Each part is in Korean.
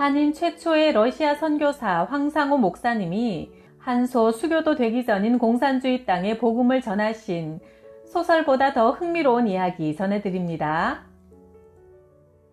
한인 최초의 러시아 선교사 황상우 목사님이 한소 수교도 되기 전인 공산주의 땅에 복음을 전하신 소설보다 더 흥미로운 이야기 전해드립니다.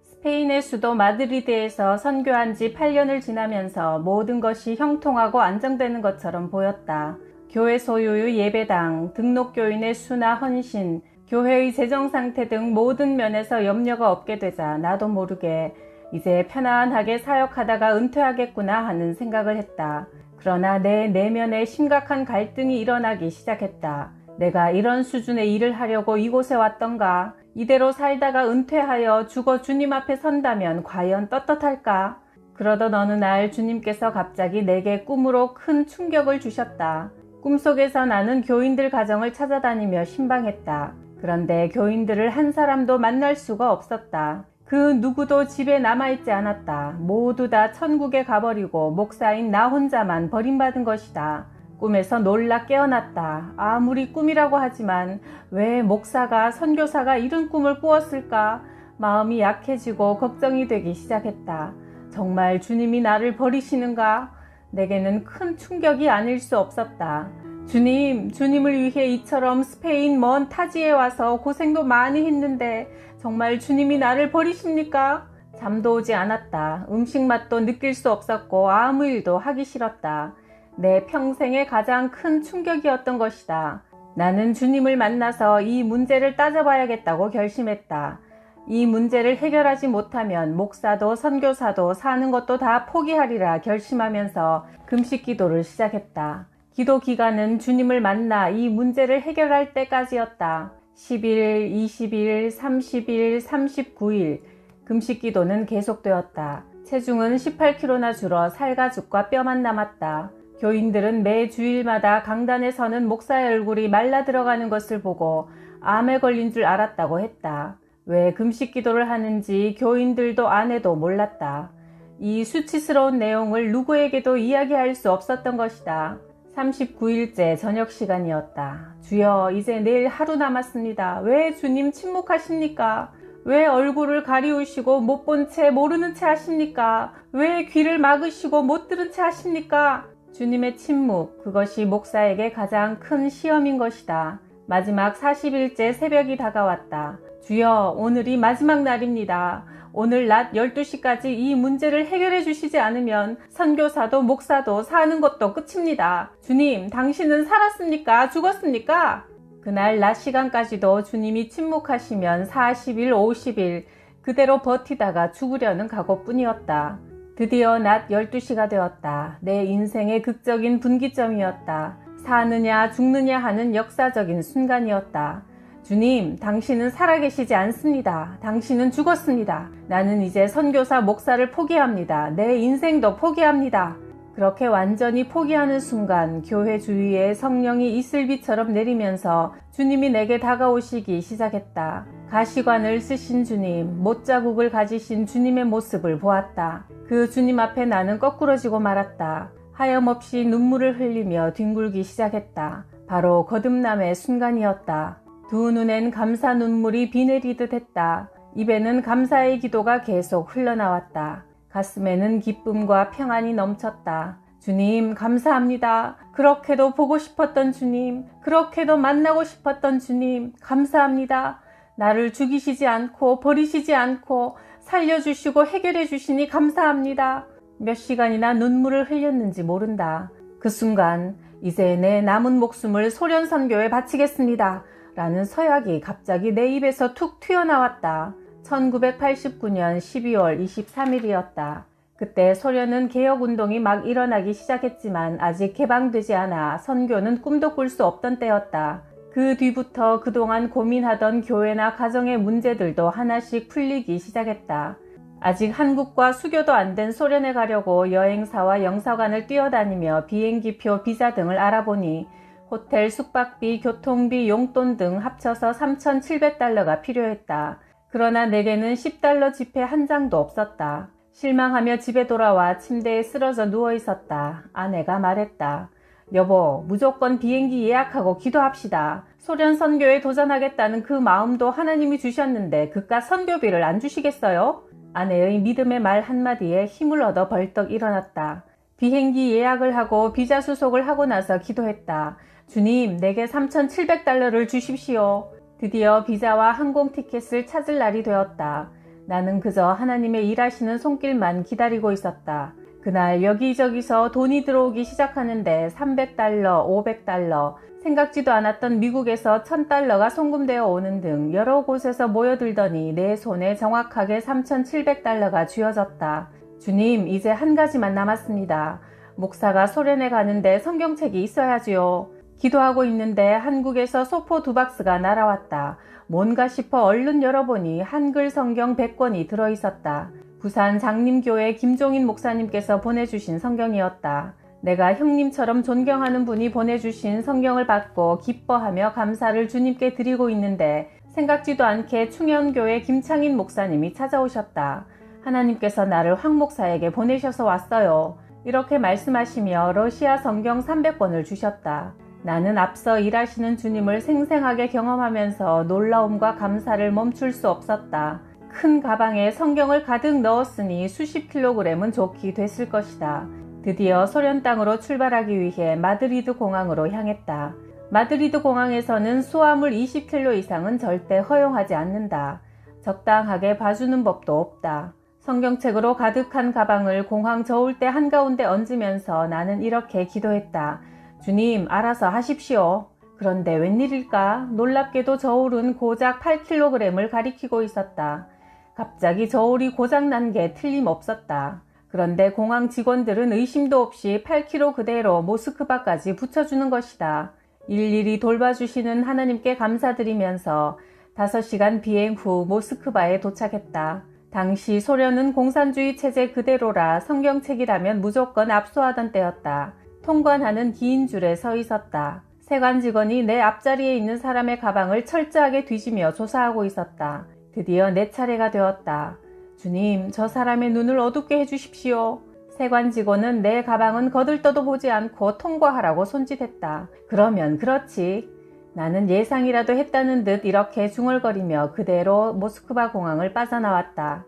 스페인의 수도 마드리드에서 선교한 지 8년을 지나면서 모든 것이 형통하고 안정되는 것처럼 보였다. 교회 소유의 예배당, 등록교인의 수나 헌신, 교회의 재정 상태 등 모든 면에서 염려가 없게 되자 나도 모르게 이제 편안하게 사역하다가 은퇴하겠구나 하는 생각을 했다. 그러나 내 내면에 심각한 갈등이 일어나기 시작했다. 내가 이런 수준의 일을 하려고 이곳에 왔던가? 이대로 살다가 은퇴하여 죽어 주님 앞에 선다면 과연 떳떳할까? 그러던 어느 날 주님께서 갑자기 내게 꿈으로 큰 충격을 주셨다. 꿈속에서 나는 교인들 가정을 찾아다니며 신방했다. 그런데 교인들을 한 사람도 만날 수가 없었다. 그 누구도 집에 남아있지 않았다. 모두 다 천국에 가버리고 목사인 나 혼자만 버림받은 것이다. 꿈에서 놀라 깨어났다. 아무리 꿈이라고 하지만 왜 목사가, 선교사가 이런 꿈을 꾸었을까? 마음이 약해지고 걱정이 되기 시작했다. 정말 주님이 나를 버리시는가? 내게는 큰 충격이 아닐 수 없었다. 주님을 위해 이처럼 스페인 먼 타지에 와서 고생도 많이 했는데 정말 주님이 나를 버리십니까? 잠도 오지 않았다. 음식 맛도 느낄 수 없었고 아무 일도 하기 싫었다. 내 평생의 가장 큰 충격이었던 것이다. 나는 주님을 만나서 이 문제를 따져봐야겠다고 결심했다. 이 문제를 해결하지 못하면 목사도 선교사도 사는 것도 다 포기하리라 결심하면서 금식 기도를 시작했다. 기도 기간은 주님을 만나 이 문제를 해결할 때까지였다. 10일, 20일, 30일, 39일 금식 기도는 계속되었다. 체중은 18kg나 줄어 살가죽과 뼈만 남았다. 교인들은 매 주일마다 강단에 서는 목사의 얼굴이 말라 들어가는 것을 보고 암에 걸린 줄 알았다고 했다. 왜 금식 기도를 하는지 교인들도 아내도 몰랐다. 이 수치스러운 내용을 누구에게도 이야기할 수 없었던 것이다. 39일째 저녁 시간이었다. 주여, 이제 내일 하루 남았습니다. 왜 주님 침묵하십니까? 왜 얼굴을 가리우시고 못 본 채 모르는 채 하십니까? 왜 귀를 막으시고 못 들은 채 하십니까? 주님의 침묵, 그것이 목사에게 가장 큰 시험인 것이다. 마지막 40일째 새벽이 다가왔다. 주여, 오늘이 마지막 날입니다. 오늘 낮 12시까지 이 문제를 해결해 주시지 않으면 선교사도 목사도 사는 것도 끝입니다. 주님, 당신은 살았습니까? 죽었습니까? 그날 낮 시간까지도 주님이 침묵하시면 40일, 50일 그대로 버티다가 죽으려는 각오뿐이었다. 드디어 낮 12시가 되었다. 내 인생의 극적인 분기점이었다. 사느냐 죽느냐 하는 역사적인 순간이었다. 주님, 당신은 살아계시지 않습니다. 당신은 죽었습니다. 나는 이제 선교사 목사를 포기합니다. 내 인생도 포기합니다. 그렇게 완전히 포기하는 순간 교회 주위에 성령이 이슬비처럼 내리면서 주님이 내게 다가오시기 시작했다. 가시관을 쓰신 주님, 못자국을 가지신 주님의 모습을 보았다. 그 주님 앞에 나는 거꾸러지고 말았다. 하염없이 눈물을 흘리며 뒹굴기 시작했다. 바로 거듭남의 순간이었다. 두 눈엔 감사 눈물이 비 내리듯 했다. 입에는 감사의 기도가 계속 흘러나왔다. 가슴에는 기쁨과 평안이 넘쳤다. 주님, 감사합니다. 그렇게도 보고 싶었던 주님, 그렇게도 만나고 싶었던 주님, 감사합니다. 나를 죽이시지 않고 버리시지 않고 살려주시고 해결해 주시니 감사합니다. 몇 시간이나 눈물을 흘렸는지 모른다. 그 순간 이제 내 남은 목숨을 소련 선교에 바치겠습니다. 라는 서약이 갑자기 내 입에서 툭 튀어나왔다. 1989년 12월 23일이었다. 그때 소련은 개혁운동이 막 일어나기 시작했지만 아직 개방되지 않아 선교는 꿈도 꿀 수 없던 때였다. 그 뒤부터 그동안 고민하던 교회나 가정의 문제들도 하나씩 풀리기 시작했다. 아직 한국과 수교도 안 된 소련에 가려고 여행사와 영사관을 뛰어다니며 비행기표, 비자 등을 알아보니 호텔, 숙박비, 교통비, 용돈 등 합쳐서 3,700달러가 필요했다. 그러나 내게는 10달러 지폐 한 장도 없었다. 실망하며 집에 돌아와 침대에 쓰러져 누워 있었다. 아내가 말했다. 여보, 무조건 비행기 예약하고 기도합시다. 소련 선교에 도전하겠다는 그 마음도 하나님이 주셨는데 그깟 선교비를 안 주시겠어요? 아내의 믿음의 말 한마디에 힘을 얻어 벌떡 일어났다. 비행기 예약을 하고 비자 수속을 하고 나서 기도했다. 주님, 내게 3,700달러를 주십시오. 드디어 비자와 항공 티켓을 찾을 날이 되었다. 나는 그저 하나님의 일하시는 손길만 기다리고 있었다. 그날 여기저기서 돈이 들어오기 시작하는데 300달러, 500달러, 생각지도 않았던 미국에서 1,000달러가 송금되어 오는 등 여러 곳에서 모여들더니 내 손에 정확하게 3,700달러가 쥐어졌다. 주님, 이제 한 가지만 남았습니다. 목사가 소련에 가는데 성경책이 있어야지요. 기도하고 있는데 한국에서 소포 2박스가 날아왔다. 뭔가 싶어 얼른 열어보니 한글 성경 100권이 들어있었다. 부산 장림교회 김종인 목사님께서 보내주신 성경이었다. 내가 형님처럼 존경하는 분이 보내주신 성경을 받고 기뻐하며 감사를 주님께 드리고 있는데 생각지도 않게 충현교회 김창인 목사님이 찾아오셨다. 하나님께서 나를 황 목사에게 보내셔서 왔어요. 이렇게 말씀하시며 러시아 성경 300권을 주셨다. 나는 앞서 일하시는 주님을 생생하게 경험하면서 놀라움과 감사를 멈출 수 없었다. 큰 가방에 성경을 가득 넣었으니 수십 킬로그램은 좋게 됐을 것이다. 드디어 소련 땅으로 출발하기 위해 마드리드 공항으로 향했다. 마드리드 공항에서는 수화물 20킬로 이상은 절대 허용하지 않는다. 적당하게 봐주는 법도 없다. 성경책으로 가득한 가방을 공항 저울대 한가운데 얹으면서 나는 이렇게 기도했다. 주님, 알아서 하십시오. 그런데 웬일일까? 놀랍게도 저울은 고작 8kg을 가리키고 있었다. 갑자기 저울이 고장난 게 틀림없었다. 그런데 공항 직원들은 의심도 없이 8kg 그대로 모스크바까지 붙여주는 것이다. 일일이 돌봐주시는 하나님께 감사드리면서 5시간 비행 후 모스크바에 도착했다. 당시 소련은 공산주의 체제 그대로라 성경책이라면 무조건 압수하던 때였다. 통관하는 긴 줄에 서 있었다. 세관 직원이 내 앞자리에 있는 사람의 가방을 철저하게 뒤지며 조사하고 있었다. 드디어 내 차례가 되었다. 주님, 저 사람의 눈을 어둡게 해주십시오. 세관 직원은 내 가방은 거들떠도 보지 않고 통과하라고 손짓했다. 그러면 그렇지. 나는 예상이라도 했다는 듯 이렇게 중얼거리며 그대로 모스크바 공항을 빠져나왔다.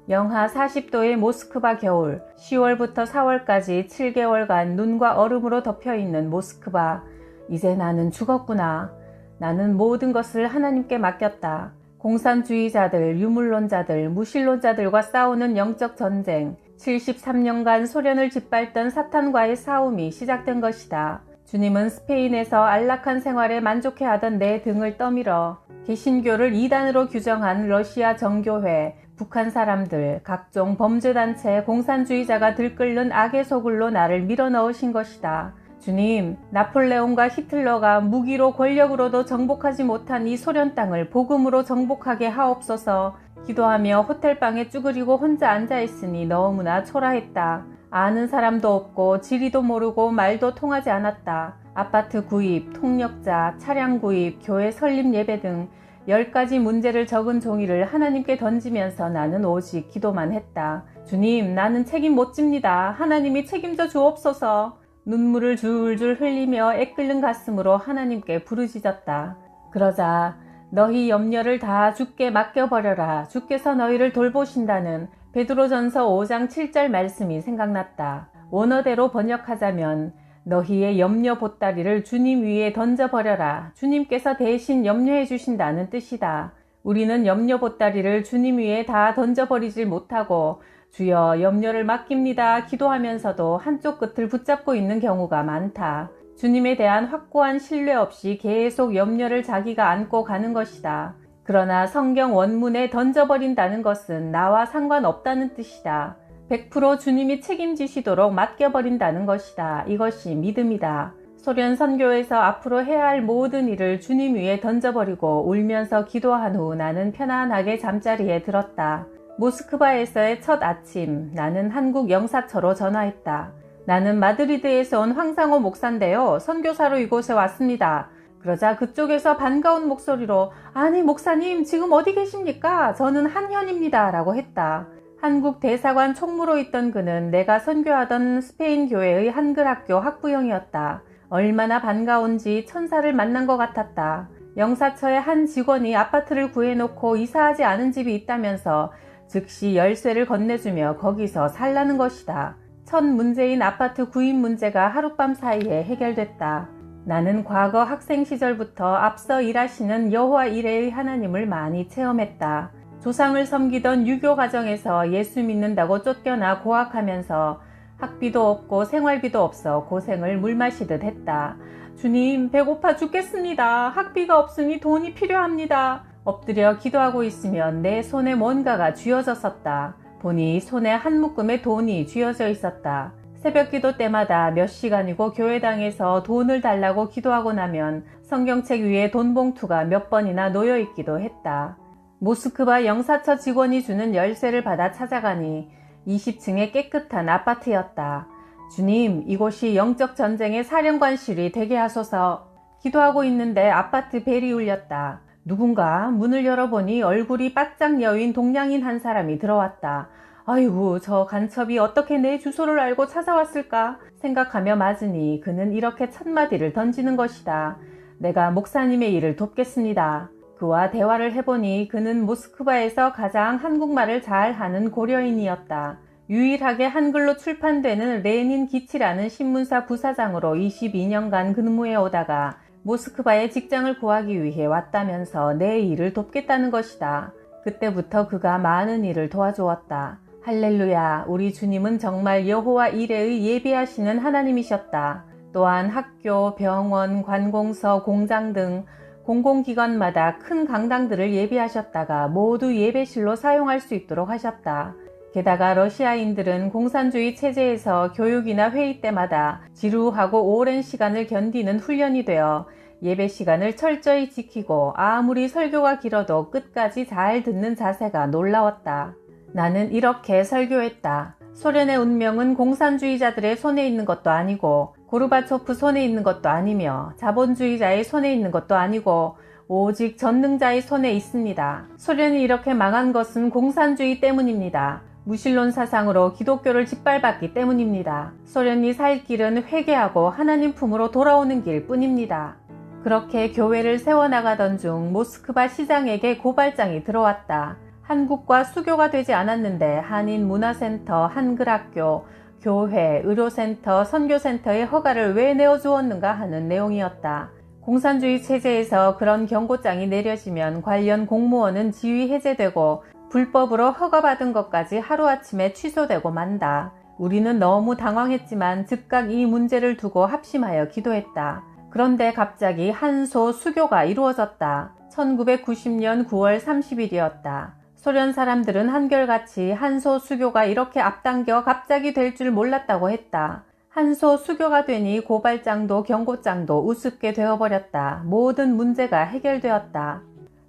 영하 40도의 모스크바 겨울, 10월부터 4월까지 7개월간 눈과 얼음으로 덮여있는 모스크바. 이제 나는 죽었구나. 나는 모든 것을 하나님께 맡겼다. 공산주의자들, 유물론자들, 무신론자들과 싸우는 영적 전쟁, 73년간 소련을 짓밟던 사탄과의 싸움이 시작된 것이다. 주님은 스페인에서 안락한 생활에 만족해하던 내 등을 떠밀어 개신교를 이단으로 규정한 러시아 정교회, 북한 사람들, 각종 범죄단체, 공산주의자가 들끓는 악의 소굴로 나를 밀어넣으신 것이다. 주님, 나폴레온과 히틀러가 무기로 권력으로도 정복하지 못한 이 소련 땅을 복음으로 정복하게 하옵소서. 기도하며 호텔방에 쭈그리고 혼자 앉아있으니 너무나 초라했다. 아는 사람도 없고 지리도 모르고 말도 통하지 않았다. 아파트 구입, 통역자, 차량 구입, 교회 설립 예배 등 10가지 문제를 적은 종이를 하나님께 던지면서 나는 오직 기도만 했다. 주님, 나는 책임 못 집니다. 하나님이 책임져 주옵소서. 눈물을 줄줄 흘리며 애끓는 가슴으로 하나님께 부르짖었다. 그러자 너희 염려를 다 주께 맡겨버려라. 주께서 너희를 돌보신다는 베드로전서 5장 7절 말씀이 생각났다. 원어대로 번역하자면 너희의 염려 보따리를 주님 위에 던져버려라. 주님께서 대신 염려해 주신다는 뜻이다. 우리는 염려 보따리를 주님 위에 다 던져버리질 못하고 주여 염려를 맡깁니다 기도하면서도 한쪽 끝을 붙잡고 있는 경우가 많다. 주님에 대한 확고한 신뢰 없이 계속 염려를 자기가 안고 가는 것이다. 그러나 성경 원문에 던져버린다는 것은 나와 상관없다는 뜻이다. 100% 주님이 책임지시도록 맡겨버린다는 것이다. 이것이 믿음이다. 소련 선교에서 앞으로 해야 할 모든 일을 주님 위에 던져버리고 울면서 기도한 후 나는 편안하게 잠자리에 들었다. 모스크바에서의 첫 아침, 나는 한국 영사처로 전화했다. 나는 마드리드에서 온 황상호 목사인데요. 선교사로 이곳에 왔습니다. 그러자 그쪽에서 반가운 목소리로 아니 목사님 지금 어디 계십니까? 저는 한현입니다 라고 했다. 한국 대사관 총무로 있던 그는 내가 선교하던 스페인 교회의 한글학교 학부형이었다. 얼마나 반가운지 천사를 만난 것 같았다. 영사처의 한 직원이 아파트를 구해놓고 이사하지 않은 집이 있다면서 즉시 열쇠를 건네주며 거기서 살라는 것이다. 첫 문제인 아파트 구입 문제가 하룻밤 사이에 해결됐다. 나는 과거 학생 시절부터 앞서 일하시는 여호와 이레의 하나님을 많이 체험했다. 조상을 섬기던 유교 가정에서 예수 믿는다고 쫓겨나 고학하면서 학비도 없고 생활비도 없어 고생을 물마시듯 했다. 주님, 배고파 죽겠습니다. 학비가 없으니 돈이 필요합니다. 엎드려 기도하고 있으면 내 손에 뭔가가 쥐어졌었다. 보니 손에 한 묶음의 돈이 쥐어져 있었다. 새벽 기도 때마다 몇 시간이고 교회당에서 돈을 달라고 기도하고 나면 성경책 위에 돈 봉투가 몇 번이나 놓여 있기도 했다. 모스크바 영사처 직원이 주는 열쇠를 받아 찾아가니 20층의 깨끗한 아파트였다. 주님, 이곳이 영적 전쟁의 사령관실이 되게 하소서. 기도하고 있는데 아파트 벨이 울렸다. 누군가 문을 열어보니 얼굴이 바짝 여인 동양인 한 사람이 들어왔다. 아이고, 저 간첩이 어떻게 내 주소를 알고 찾아왔을까 생각하며 맞으니 그는 이렇게 첫마디를 던지는 것이다. 내가 목사님의 일을 돕겠습니다. 그와 대화를 해보니 그는 모스크바에서 가장 한국말을 잘 하는 고려인이었다. 유일하게 한글로 출판되는 레닌 기치라는 신문사 부사장으로 22년간 근무해 오다가 모스크바에 직장을 구하기 위해 왔다면서 내 일을 돕겠다는 것이다. 그때부터 그가 많은 일을 도와주었다. 할렐루야, 우리 주님은 정말 여호와 이레의 예비하시는 하나님이셨다. 또한 학교, 병원, 관공서, 공장 등 공공기관마다 큰 강당들을 예비하셨다가 모두 예배실로 사용할 수 있도록 하셨다. 게다가 러시아인들은 공산주의 체제에서 교육이나 회의 때마다 지루하고 오랜 시간을 견디는 훈련이 되어 예배 시간을 철저히 지키고 아무리 설교가 길어도 끝까지 잘 듣는 자세가 놀라웠다. 나는 이렇게 설교했다. 소련의 운명은 공산주의자들의 손에 있는 것도 아니고 고르바초프 손에 있는 것도 아니며 자본주의자의 손에 있는 것도 아니고 오직 전능자의 손에 있습니다. 소련이 이렇게 망한 것은 공산주의 때문입니다. 무신론 사상으로 기독교를 짓밟았기 때문입니다. 소련이 살 길은 회개하고 하나님 품으로 돌아오는 길 뿐입니다. 그렇게 교회를 세워나가던 중 모스크바 시장에게 고발장이 들어왔다. 한국과 수교가 되지 않았는데 한인 문화센터, 한글학교, 교회, 의료센터, 선교센터의 허가를 왜 내어주었는가 하는 내용이었다. 공산주의 체제에서 그런 경고장이 내려지면 관련 공무원은 지위 해제되고 불법으로 허가받은 것까지 하루아침에 취소되고 만다. 우리는 너무 당황했지만 즉각 이 문제를 두고 합심하여 기도했다. 그런데 갑자기 한소 수교가 이루어졌다. 1990년 9월 30일이었다. 소련 사람들은 한결같이 한소 수교가 이렇게 앞당겨 갑자기 될 줄 몰랐다고 했다. 한소 수교가 되니 고발장도 경고장도 우습게 되어버렸다. 모든 문제가 해결되었다.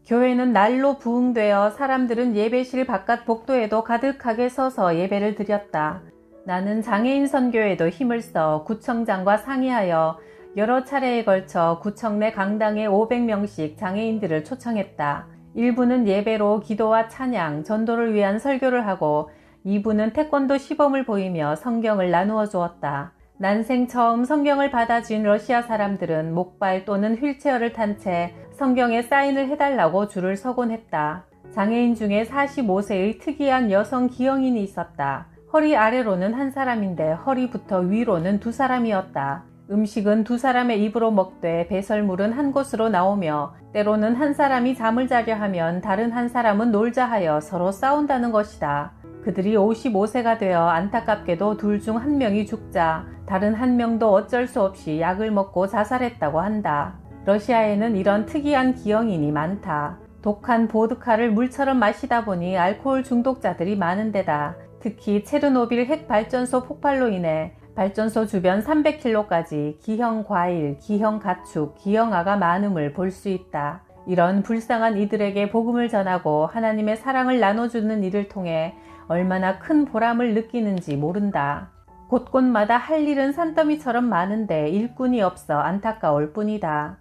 교회는 날로 부흥되어 사람들은 예배실 바깥 복도에도 가득하게 서서 예배를 드렸다. 나는 장애인 선교에도 힘을 써 구청장과 상의하여 여러 차례에 걸쳐 구청 내 강당에 500명씩 장애인들을 초청했다. 일부는 예배로 기도와 찬양, 전도를 위한 설교를 하고 2부는 태권도 시범을 보이며 성경을 나누어 주었다. 난생 처음 성경을 받아준 러시아 사람들은 목발 또는 휠체어를 탄 채 성경에 사인을 해달라고 줄을 서곤 했다. 장애인 중에 45세의 특이한 여성 기형인이 있었다. 허리 아래로는 한 사람인데 허리부터 위로는 두 사람이었다. 음식은 두 사람의 입으로 먹되 배설물은 한 곳으로 나오며 때로는 한 사람이 잠을 자려 하면 다른 한 사람은 놀자 하여 서로 싸운다는 것이다. 그들이 55세가 되어 안타깝게도 둘 중 한 명이 죽자 다른 한 명도 어쩔 수 없이 약을 먹고 자살했다고 한다. 러시아에는 이런 특이한 기형인이 많다. 독한 보드카를 물처럼 마시다 보니 알코올 중독자들이 많은 데다 특히 체르노빌 핵발전소 폭발로 인해 발전소 주변 300km까지 기형 과일, 기형 가축, 기형아가 많음을 볼 수 있다. 이런 불쌍한 이들에게 복음을 전하고 하나님의 사랑을 나눠주는 일을 통해 얼마나 큰 보람을 느끼는지 모른다. 곳곳마다 할 일은 산더미처럼 많은데 일꾼이 없어 안타까울 뿐이다.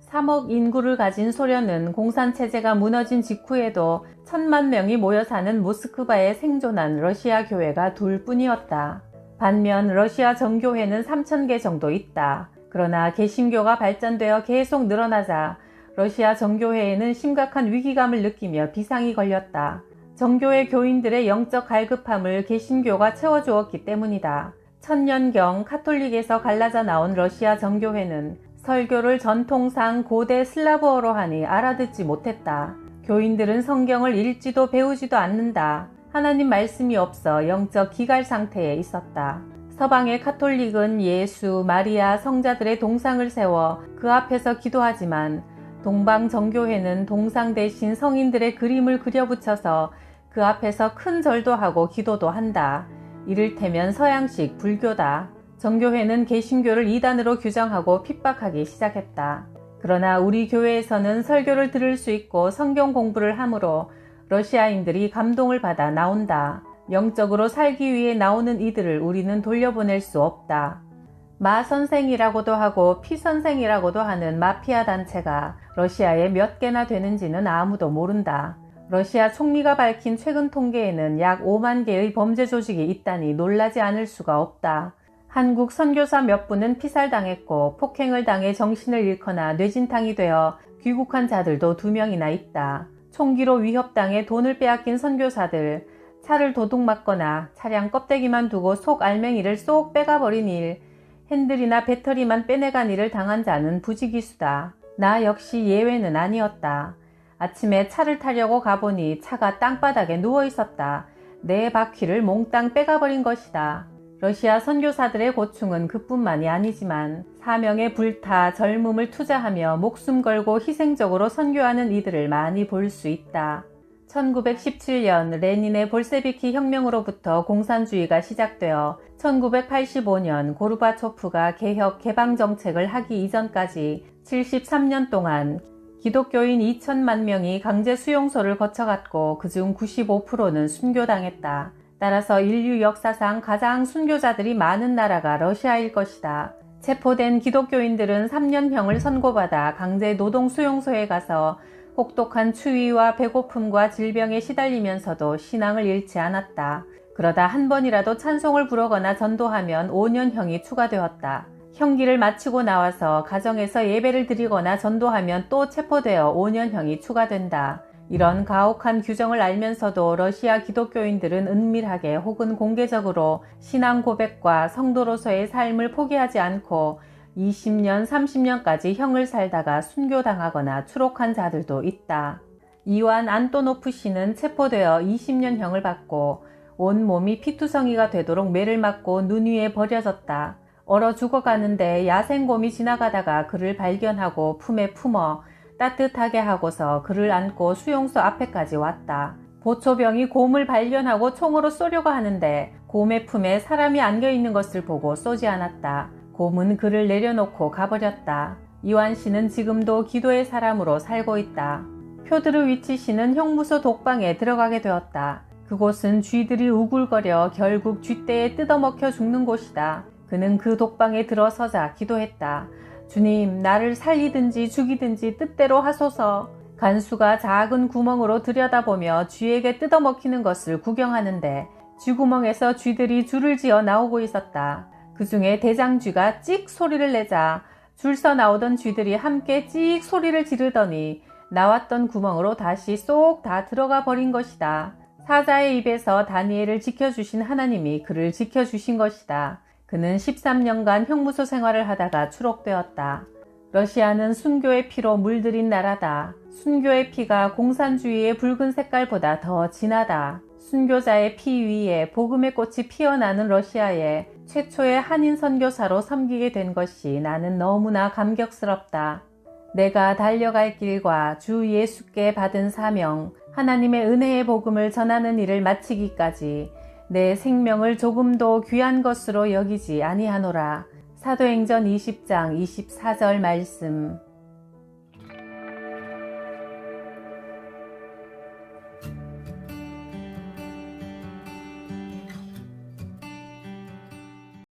3억 인구를 가진 소련은 공산체제가 무너진 직후에도 1000만 명이 모여 사는 모스크바에 생존한 러시아 교회가 둘 뿐이었다. 반면 러시아 정교회는 3000개 정도 있다. 그러나 개신교가 발전되어 계속 늘어나자 러시아 정교회에는 심각한 위기감을 느끼며 비상이 걸렸다. 정교회 교인들의 영적 갈급함을 개신교가 채워주었기 때문이다. 천년경 카톨릭에서 갈라져 나온 러시아 정교회는 설교를 전통상 고대 슬라브어로 하니 알아듣지 못했다. 교인들은 성경을 읽지도 배우지도 않는다. 하나님 말씀이 없어 영적 기갈 상태에 있었다. 서방의 카톨릭은 예수, 마리아, 성자들의 동상을 세워 그 앞에서 기도하지만 동방 정교회는 동상 대신 성인들의 그림을 그려붙여서 그 앞에서 큰 절도 하고 기도도 한다. 이를테면 서양식 불교다. 정교회는 개신교를 이단으로 규정하고 핍박하기 시작했다. 그러나 우리 교회에서는 설교를 들을 수 있고 성경 공부를 하므로 러시아인들이 감동을 받아 나온다. 영적으로 살기 위해 나오는 이들을 우리는 돌려보낼 수 없다. 마 선생이라고도 하고 피 선생이라고도 하는 마피아 단체가 러시아에 몇 개나 되는지는 아무도 모른다. 러시아 총리가 밝힌 최근 통계에는 약 5만 개의 범죄 조직이 있다니 놀라지 않을 수가 없다. 한국 선교사 몇 분은 피살당했고 폭행을 당해 정신을 잃거나 뇌진탕이 되어 귀국한 자들도 2명이나 있다. 총기로 위협당해 돈을 빼앗긴 선교사들, 차를 도둑맞거나 차량 껍데기만 두고 속 알맹이를 쏙 빼가버린 일, 핸들이나 배터리만 빼내간 일을 당한 자는 부지기수다. 나 역시 예외는 아니었다. 아침에 차를 타려고 가보니 차가 땅바닥에 누워있었다. 내 바퀴를 몽땅 빼가버린 것이다. 러시아 선교사들의 고충은 그뿐만이 아니지만 사명에 불타 젊음을 투자하며 목숨 걸고 희생적으로 선교하는 이들을 많이 볼 수 있다. 1917년 레닌의 볼세비키 혁명으로부터 공산주의가 시작되어 1985년 고르바초프가 개혁 개방 정책을 하기 이전까지 73년 동안 기독교인 2천만 명이 강제 수용소를 거쳐갔고 그중 95%는 순교당했다. 따라서 인류 역사상 가장 순교자들이 많은 나라가 러시아일 것이다. 체포된 기독교인들은 3년형을 선고받아 강제 노동 수용소에 가서 혹독한 추위와 배고픔과 질병에 시달리면서도 신앙을 잃지 않았다. 그러다 한 번이라도 찬송을 부르거나 전도하면 5년형이 추가되었다. 형기를 마치고 나와서 가정에서 예배를 드리거나 전도하면 또 체포되어 5년형이 추가된다. 이런 가혹한 규정을 알면서도 러시아 기독교인들은 은밀하게 혹은 공개적으로 신앙 고백과 성도로서의 삶을 포기하지 않고 20년, 30년까지 형을 살다가 순교당하거나 추록한 자들도 있다. 이완 안토노프 씨는 체포되어 20년 형을 받고 온몸이 피투성이가 되도록 매를 맞고 눈 위에 버려졌다. 얼어 죽어가는데 야생곰이 지나가다가 그를 발견하고 품에 품어 따뜻하게 하고서 그를 안고 수용소 앞에까지 왔다. 보초병이 곰을 발견하고 총으로 쏘려고 하는데 곰의 품에 사람이 안겨있는 것을 보고 쏘지 않았다. 곰은 그를 내려놓고 가버렸다. 이완 씨는 지금도 기도의 사람으로 살고 있다. 표드르위치 씨는 형무소 독방에 들어가게 되었다. 그곳은 쥐들이 우글거려 결국 쥐떼에 뜯어먹혀 죽는 곳이다. 그는 그 독방에 들어서자 기도했다. 주님, 나를 살리든지 죽이든지 뜻대로 하소서. 간수가 작은 구멍으로 들여다보며 쥐에게 뜯어먹히는 것을 구경하는데 쥐구멍에서 쥐들이 줄을 지어 나오고 있었다. 그 중에 대장쥐가 찍 소리를 내자 줄서 나오던 쥐들이 함께 찍 소리를 지르더니 나왔던 구멍으로 다시 쏙 다 들어가 버린 것이다. 사자의 입에서 다니엘을 지켜주신 하나님이 그를 지켜주신 것이다. 그는 13년간 형무소 생활을 하다가 추록되었다. 러시아는 순교의 피로 물들인 나라다. 순교의 피가 공산주의의 붉은 색깔보다 더 진하다. 순교자의 피 위에 복음의 꽃이 피어나는 러시아에 최초의 한인 선교사로 섬기게 된 것이 나는 너무나 감격스럽다. 내가 달려갈 길과 주 예수께 받은 사명, 하나님의 은혜의 복음을 전하는 일을 마치기까지 내 생명을 조금도 귀한 것으로 여기지 아니하노라. 사도행전 20장 24절 말씀.